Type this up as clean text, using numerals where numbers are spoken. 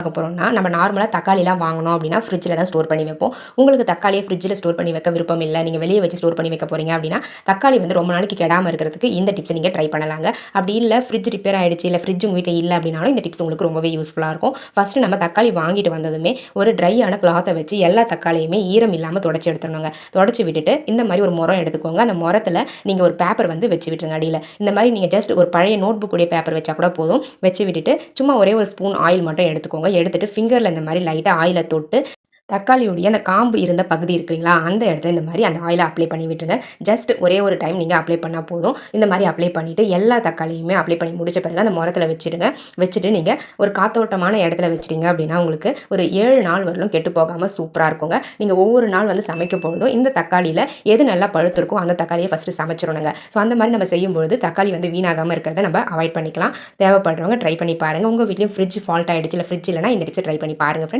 பார்க்க போகிறோம்னா நம்ம நார்மலாக தக்காளிலாம் வாங்கணும் அப்படின்னா ஃப்ரிட்ஜில் தான் ஸ்டோர் பண்ணி வைப்போம். உங்களுக்கு தக்காளியை ஃப்ரிட்ஜில் ஸ்டோர் பண்ணி வைக்க விருப்பம் இல்லை, நீங்கள் வெளியே வச்சு ஸ்டோர் பண்ணி வைக்க போகிறீங்க அப்படின்னா தக்காளி வந்து ரொம்ப நாளைக்கு கெடாமல் இருக்கிறதுக்கு இந்த டிப்ஸை நீங்கள் ட்ரை பண்ணலாங்க. அப்படி இல்லை ஃப்ரிட்ஜ் ரிப்பேர் ஆகிடுச்சு, இல்லை ஃப்ரிட்ஜ் உங்கள் வீட்டில் இல்லை அப்படின்னாலும் இந்த டிப்ஸ் உங்களுக்கு ரொம்பவே யூஸ்ஃபுல்லாக இருக்கும். ஃபஸ்ட்டு நம்ம தக்காளி வாங்கிட்டு வந்ததுமே ஒரு ட்ரையான கிளாத்தை வச்சு எல்லா தக்காளியுமே ஈரம் இல்லாமல் தொடச்சி எடுத்துடணுங்க. தொடச்சி விட்டுட்டு இந்த மாதிரி ஒரு முறம் எடுத்துக்கோங்க. அந்த முறத்தில் நீங்கள் ஒரு பேப்பர் வந்து வச்சு விட்டுருங்க. அடியில் இந்த மாதிரி நீங்கள் ஜஸ்ட் ஒரு பழைய நோட் புக் உடைய பேப்பர் வச்சா கூட போதும். வச்சு விட்டுட்டு சும்மா ஒரே ஒரு ஸ்பூன் ஆயில் மட்டும் எடுத்துக்கோங்க. எடுத்துட்டு ஃபிங்கரில் இந்த மாதிரி லைட்டாக ஆயிலை தொட்டு தக்காளியுடைய அந்த காம்பு இருந்த பகுதி இருக்கு இல்லைங்களா, அந்த இடத்துல இந்த மாதிரி அந்த ஆயிலை அப்ளை பண்ணி விட்டுருங்க. ஜஸ்ட் ஒரே ஒரு டைம் நீங்கள் அப்ளை பண்ணால் போதும். இந்த மாதிரி அப்ளை பண்ணிவிட்டு எல்லா தக்காளியுமே அப்ளை பண்ணி முடிச்ச பிறகு அந்த முறத்தில் வச்சுடுங்க. வச்சுட்டு நீங்கள் ஒரு காத்தோட்டமான இடத்துல வச்சிட்டிங்க அப்படின்னா உங்களுக்கு ஒரு 7 நாள் வரலும் கெட்டு போகாமல் சூப்பராக இருக்குங்க. நீங்கள் ஒவ்வொரு நாள் வந்து சமைக்க பொழுதும் இந்த தக்காளியில் எது நல்லா பழுத்திருக்கோ அந்த தக்காளியை ஃபஸ்ட்டு சமைச்சிடணுங்க. ஸோ அந்த மாதிரி நம்ம செய்யும்பொழுது தக்காளி வந்து வீணாகாமல் இருக்கிறத நம்ம அவாய்ட் பண்ணிக்கலாம். தேவைப்படுறவங்க ட்ரை பண்ணி பாருங்கள். உங்கள் வீட்லேயும் ஃப்ரிட்ஜ் ஃபால்ட் ஆகிடுச்சு, இல்லை ஃப்ரிட்ஜ் இல்லைனா இந்த டிப்ஸை ட்ரை பண்ணி பாருங்கள் ஃப்ரெண்ட்ஸ்.